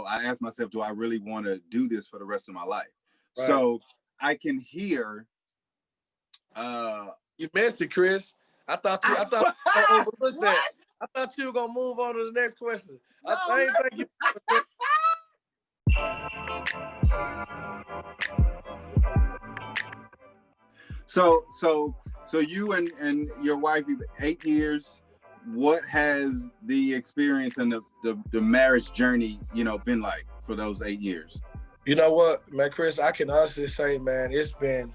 I asked myself, do I really want to do this for the rest of my life? Right. So I can hear. You missed it, Chris. I thought you overlooked that. I thought you were gonna move on to the next question. No, I ain't think you. So you and your wife, 8 years. What has the experience and the marriage journey, been like for those 8 years? You know what, man, Chris? I can honestly say, man, it's been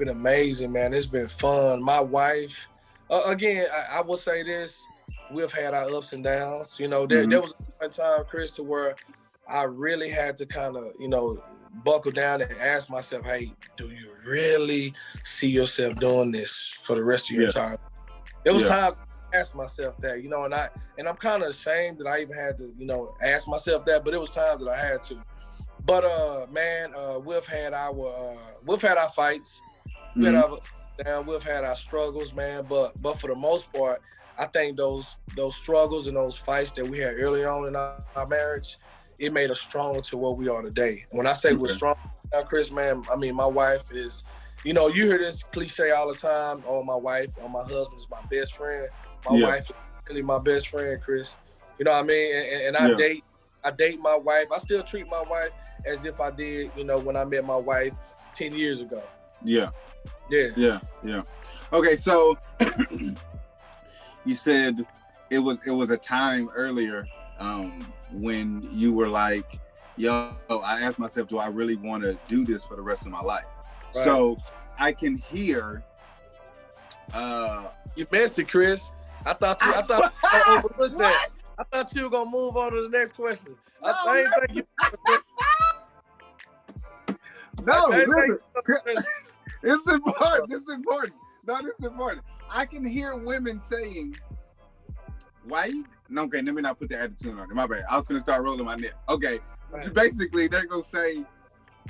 amazing, man. It's been fun. My wife, again, I will say this: we've had our ups and downs. There was one time, Chris, to where I really had to kind of, buckle down and ask myself, hey, do you really see yourself doing this for the rest of your time? There was times I asked myself that, and I'm kind of ashamed that I even had to, ask myself that, but it was times that I had to. But man, we've had our fights, we've had our struggles, man. But for the most part, I think those struggles and those fights that we had early on in our marriage, it made us stronger to what we are today. When I say we're strong now, Chris, man, I mean, my wife is, you hear this cliche all the time, oh, my wife or my husband is my best friend. My wife is really my best friend, Chris. You know what I mean? And I date my wife. I still treat my wife as if I did, when I met my wife 10 years ago. Yeah. Okay, so you said it was a time earlier when you were like, yo, I asked myself, do I really want to do this for the rest of my life? Right. So I can hear. You missed it, Chris. I thought you overlooked that. I thought you were gonna move on to the next question. I ain't think you. No, it's important. It's important. No, this is important. I can hear women saying, "Why?" No, okay, let me not put the attitude on it. My bad. I was gonna start rolling my neck. Okay, right. Basically, they're gonna say,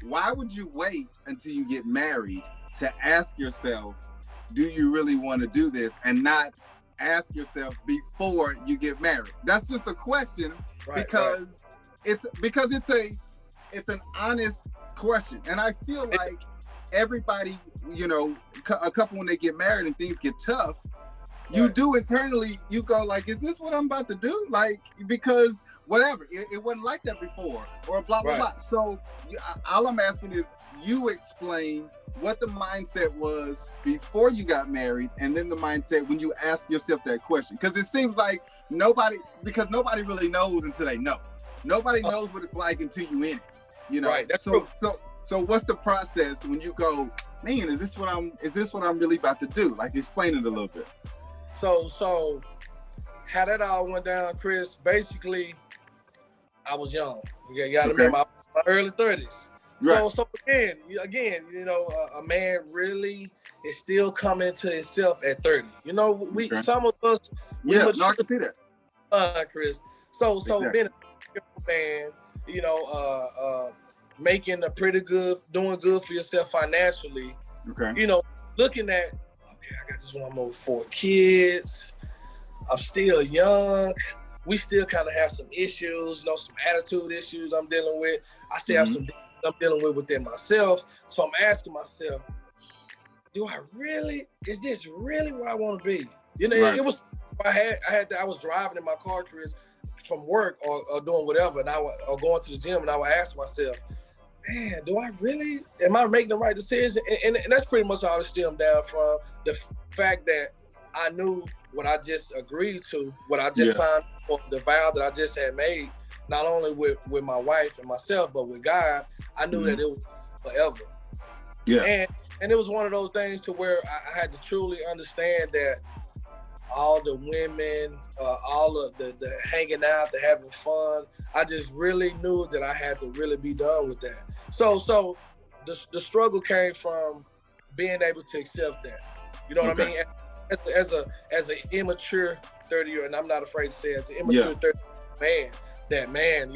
"Why would you wait until you get married to ask yourself, do you really want to do this, and not ask yourself before you get married?" That's just a question, because it's an honest question, and I feel like everybody, a couple, when they get married and things get tough, you do internally, you go like, is this what I'm about to do? Like, because whatever, it wasn't like that before, or blah, blah, blah. So all I'm asking is you explain what the mindset was before you got married, and then the mindset when you ask yourself that question. Because it seems like nobody really knows until they know. Nobody knows what it's like until you in it. Right. That's true. So what's the process when you go, man, is this what I'm really about to do? Like, explain it a little bit. So how that all went down, Chris, basically, I was young. You gotta remember, I was in my early 30s. Right. So again, a man really is still coming to himself at 30. Some of us, I can see that. Chris. So being a man, making a pretty good, doing good for yourself financially. Okay. Looking at, I got this one, I'm over 4 kids. I'm still young. We still kind of have some issues, some attitude issues I'm dealing with. I still have some things I'm dealing with within myself. So I'm asking myself, is this really where I want to be? It was, I was driving in my car, Chris, from work or doing whatever, and or going to the gym, and I would ask myself, man, am I making the right decision? And that's pretty much all it stemmed down from the fact that I knew what I just agreed to, what I just signed for, the vow that I just had made, not only with my wife and myself, but with God. I knew that it was forever. Yeah. And it was one of those things to where I had to truly understand that all the women, all of the hanging out, the having fun, I just really knew that I had to really be done with that. So the struggle came from being able to accept that. You know what I mean? As an immature 30-year, and I'm not afraid to say it, as an immature 30-year man,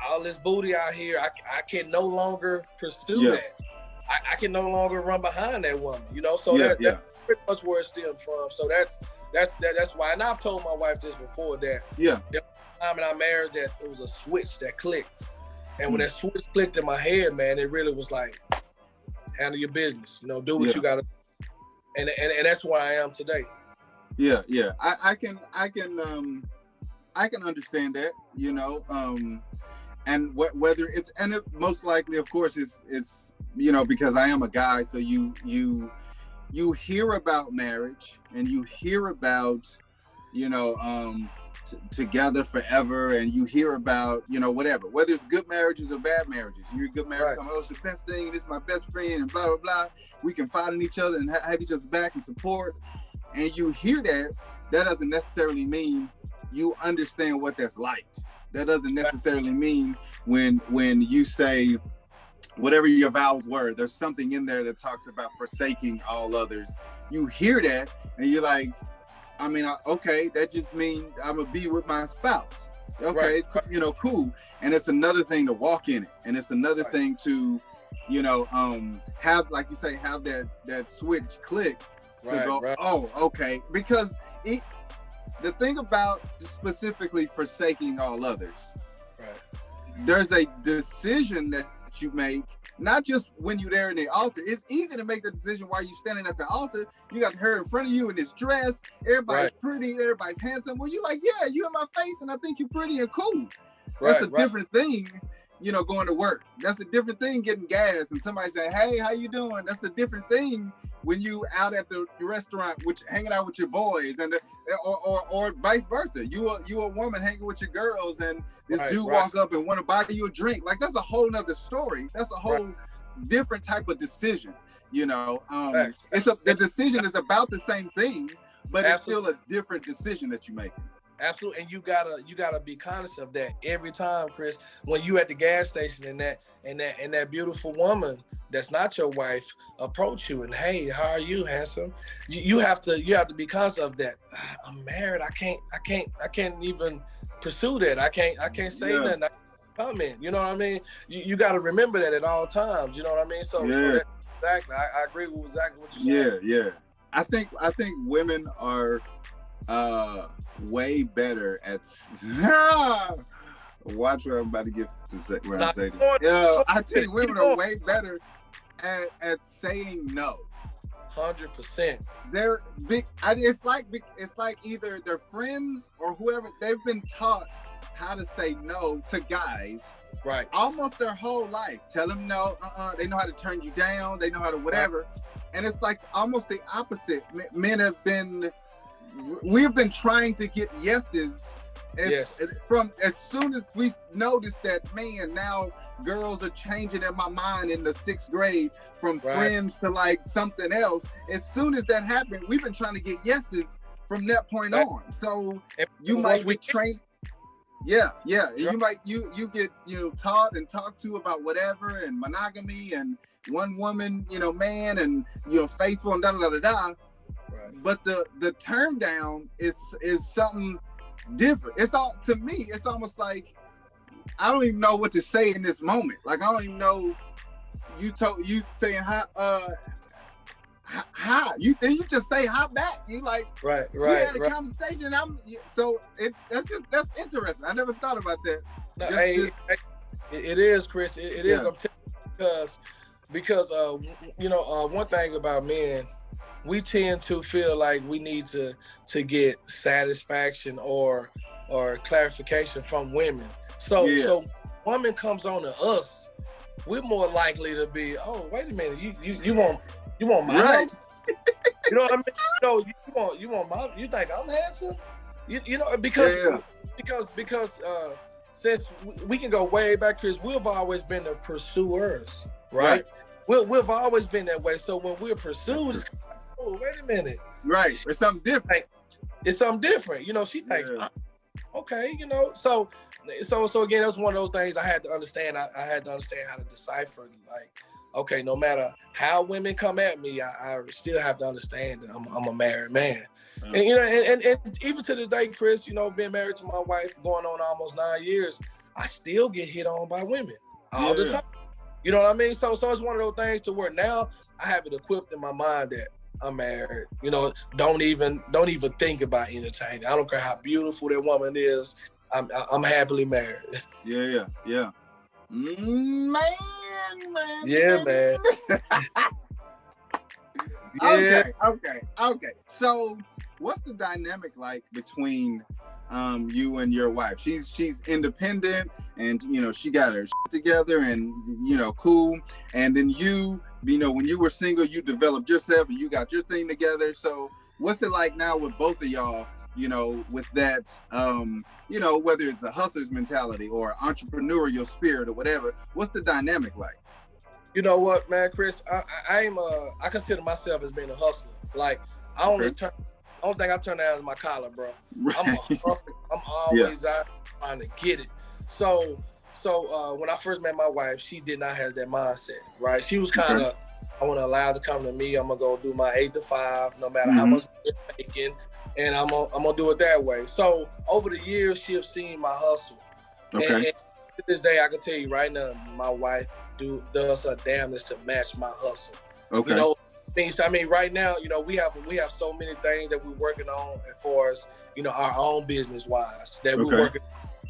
all this booty out here, I can no longer pursue that. I can no longer run behind that woman, So that's pretty much where it stemmed from. So that's why, and I've told my wife this before, that time in our marriage that it was a switch that clicked. And when that switch clicked in my head, man, it really was like, handle your business, do what you gotta do. And that's where I am today. Yeah. I can understand that, and whether it's, and it most likely, of course, it's because I am a guy, so you hear about marriage and you hear about together forever, and you hear about whatever, whether it's good marriages or bad marriages. You're a good marriage, right. It's the best thing, this is my best friend, and blah blah blah. We can fight on each other and have each other's back and support. And you hear that doesn't necessarily mean you understand what that's like. That doesn't necessarily mean when you say whatever your vows were, there's something in there that talks about forsaking all others. You hear that and you're like, okay, that just means I'm gonna be with my spouse. Okay, right. Cool. And it's another thing to walk in it, and it's another thing to, have, like you say, have that switch click to go. Right. Oh, okay, because the thing about specifically forsaking all others, right? There's a decision that you make, not just when you're there in the altar. It's easy to make the decision while you're standing at the altar. You got her in front of you in this dress. Everybody's pretty. Everybody's handsome. Well, you're like, yeah, you in my face, and I think you're pretty and cool. That's a different thing, going to work. That's a different thing getting gas and somebody saying, hey, how you doing? That's a different thing when you out at the restaurant, hanging out with your boys, and or vice versa. You a woman hanging with your girls, and this dude walk up and want to buy you a drink. Like, that's a whole nother story. That's a whole different type of decision. The decision is about the same thing, but it's still a different decision that you make. Absolutely, and you gotta be conscious of that every time, Chris. When you at the gas station and that beautiful woman that's not your wife approach you and, hey, how are you, handsome? You have to be conscious of that. I'm married. I can't even pursue that. I can't say nothing. I can't comment. You know what I mean? You got to remember that at all times. You know what I mean? So that, exactly, I agree with exactly what you're saying. Yeah. I think women are way better at watch what I'm about to get to say when I say this. I think women are way better at saying no. 100%. They're big. It's like either their friends or whoever, they've been taught how to say no to guys. Right. Almost their whole life. Tell them no. They know how to turn you down. They know how to whatever. Right. And it's like almost the opposite. We've been trying to get yeses. From as soon as we noticed that, man, now girls are changing in my mind in the 6th grade from friends to like something else. As soon as that happened, we've been trying to get yeses from that point on. So you might be trained. Yeah. And you might you get taught and talked to about whatever, and monogamy and one woman, man, and faithful and da da da da. Right. But the turn down is something different. It's all, to me, it's almost like I don't even know what to say in this moment. Like, I don't even know. You saying hi, you just say hi back. You like we had a conversation. That's interesting. I never thought about that. No, it is, Chris. It is. I'm telling you, because one thing about men, we tend to feel like we need to get satisfaction or clarification from women. So woman comes on to us, we're more likely to be, oh, wait a minute, you want my right. You know what I mean? You want my, you think I'm handsome? Because since we can go way back, Chris, we've always been the pursuers, right? We've always been that way. So when we're pursued, it's like, oh, wait a minute. Right. It's something different. It's something different. She thinks, okay, So again, that's one of those things I had to understand. I had to understand how to decipher. Like, okay, no matter how women come at me, I still have to understand that I'm a married man. And even to this day, Chris, being married to my wife, going on almost 9 years, I still get hit on by women all the time. You know what I mean? So it's one of those things to where now I have it equipped in my mind that I'm married. Don't even think about entertaining. I don't care how beautiful that woman is. I'm happily married. Yeah. Man. Yeah, man. Yeah. Okay. So, what's the dynamic like between you and your wife? She's independent, and she got her shit together, and cool. And then when you were single, you developed yourself, and you got your thing together. So, what's it like now with both of y'all? With that, whether it's a hustler's mentality or entrepreneurial spirit or whatever. What's the dynamic like? You know what, man, Chris? I consider myself as being a hustler. Like, only thing I turn down is my collar, bro. Right. I'm a hustler. I'm always out trying to get it. So when I first met my wife, she did not have that mindset, right? She was kind of, I want to allow her to come to me. I'm gonna go do my 8 to 5, no matter how much I'm making, and I'm gonna do it that way. So over the years, she have seen my hustle. Okay. And to this day, I can tell you right now, my wife does her damnedest to match my hustle. Okay. I mean, right now, we have so many things that we're working on as far as, our own business wise that we're working,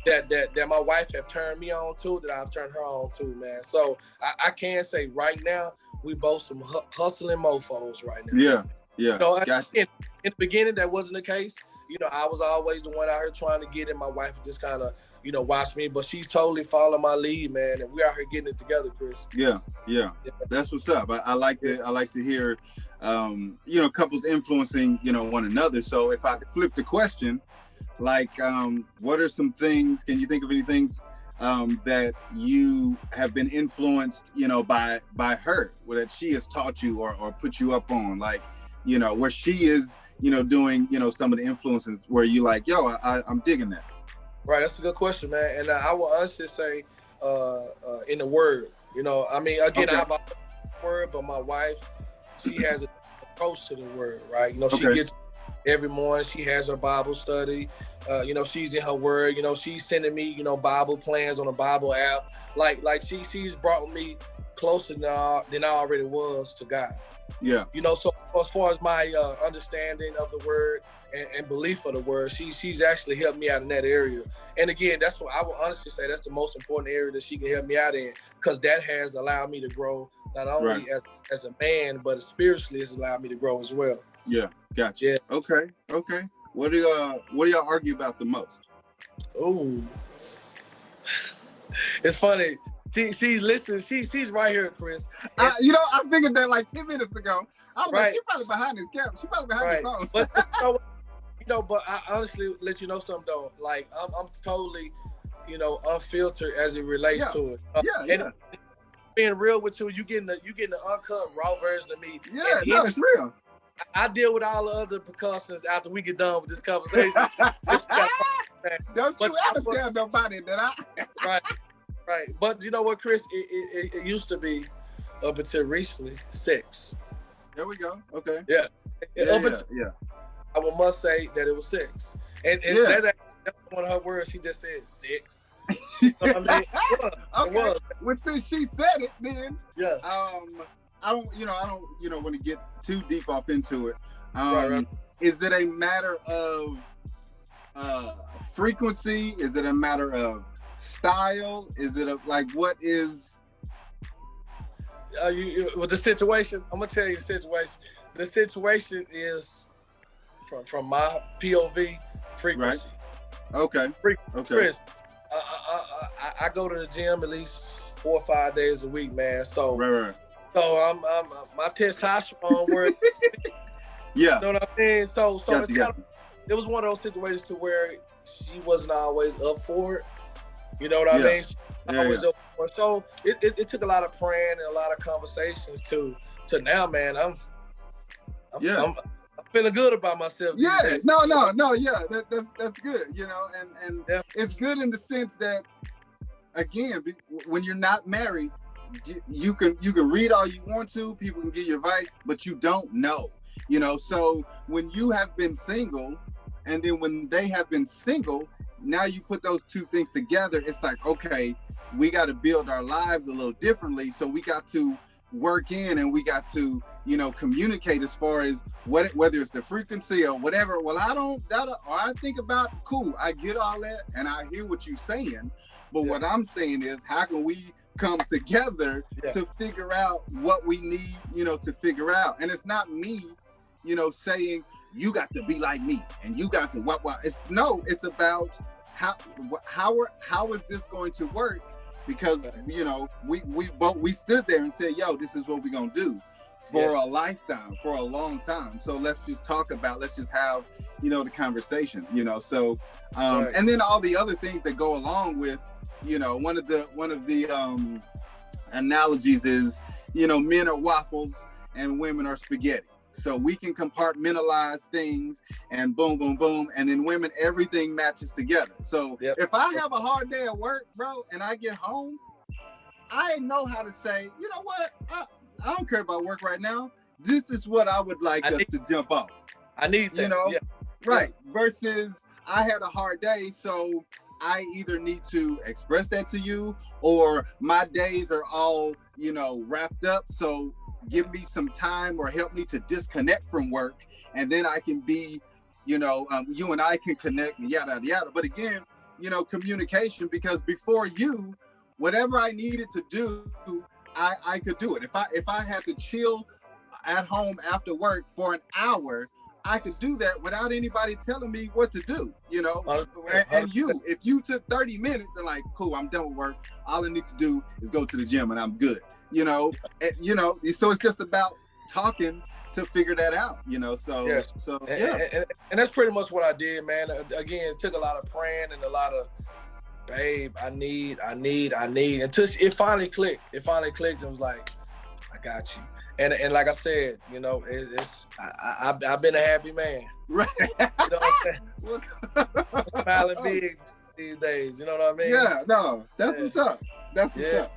that my wife have turned me on to, that I've turned her on to, man. So I can say right now, we both some hustling mofos right now. Yeah. Gotcha. In the beginning, that wasn't the case. I was always the one out here trying to get it. My wife just kind of, watch me, but she's totally following my lead, man. And we out here getting it together, Chris. Yeah. That's what's up. I like to hear, couples influencing, one another. So if I flip the question, like, what are some things, can you think of any things that you have been influenced, by her, that she has taught you or put you up on, like, where she is, doing, some of the influences where you like, yo, I'm digging that. Right, that's a good question, man. And I will honestly say, in the word, I mean, again, I have a word, but my wife, she has an approach to the word, right? She gets every morning, she has her Bible study, she's in her word, she's sending me, Bible plans on a Bible app. Like she's brought me closer than I already was to God. Yeah. So as far as my understanding of the word and belief of the word, she's actually helped me out in that area. And again, that's what I will honestly say, that's the most important area that she can help me out in, because that has allowed me to grow not only as a man, but spiritually it's allowed me to grow as well. Yeah, gotcha. Yeah. Okay. What do y'all argue about the most? Oh, it's funny. She listens. She's right here, Chris. I figured that like 10 minutes ago. I was like, she's probably behind this camera. She's probably behind the phone. But I honestly let you know something though. Like I'm totally, unfiltered as it relates to it. And being real with you, you getting the uncut raw version of me. Yeah, no, it's real. I deal with all the other precautions after we get done with this conversation. Don't you ever tell nobody that I. Right. But you know what, Chris? It used to be, up until recently, sex. There we go. Okay. Yeah. Yeah. I must say that it was sex. And that's one of her words. She just said sex. It was. Well, since she said it, then I don't want to get too deep off into it. Right. Is it a matter of frequency? Is it a matter of style? Is it what is with the situation? I'm gonna tell you the situation. The situation is from my POV, frequency. Right. Okay. Chris, I go to the gym at least 4 or 5 days a week, man. So so I'm my testosterone work. Yeah. You know what I mean? So it was one of those situations to where she wasn't always up for it. You know what I mean? So it took a lot of praying and a lot of conversations to now, man. I'm feeling good about myself. Yeah, no, yeah, that's good. And it's good in the sense that, again, when you're not married, you can read all you want to. People can give you advice, but you don't know. So when you have been single, and then when they have been single. Now you put those two things together, it's like, okay, we got to build our lives a little differently. So we got to, work in, and we got to, you know, communicate as far as whether it's the frequency or whatever. Well, I think about, cool, I get all that and I hear what you're saying, but what I'm saying is, how can we come together to figure out what we need, you know, to figure out? And it's not me, you know, saying you got to be like me and you got to what. It's about how is this going to work? Because, you know, we stood there and said, yo, this is what we're gonna do for a lifetime, for a long time. So let's just have, you know, the conversation, you know. So and then all the other things that go along with, you know, one of the analogies is, you know, men are waffles and women are spaghetti. So we can compartmentalize things and boom, boom, boom. And then women, everything matches together. So if I have a hard day at work, bro, and I get home, I know how to say, you know what? I don't care about work right now. This is what I would like us to jump off. I need that. You know? Right. Versus I had a hard day, so I either need to express that to you, or my days are all, you know, wrapped up. So give me some time or help me to disconnect from work, and then I can be, you know, you and I can connect, yada, yada. But again, you know, communication, because before you, whatever I needed to do, I could do it. If I had to chill at home after work for an hour, I could do that without anybody telling me what to do, you know. And if you took 30 minutes and like, cool, I'm done with work, all I need to do is go to the gym and I'm good, you know. So it's just about talking to figure that out, you know. So and that's pretty much what I did, man. Again, it took a lot of praying and a lot of, babe, I need until it finally clicked. It finally clicked and was like, I got you. And like I said, you know, I've been a happy man. Right. You know what I'm saying? I'm smiling big these days. You know what I mean? Yeah, no, that's what's up. That's what's up.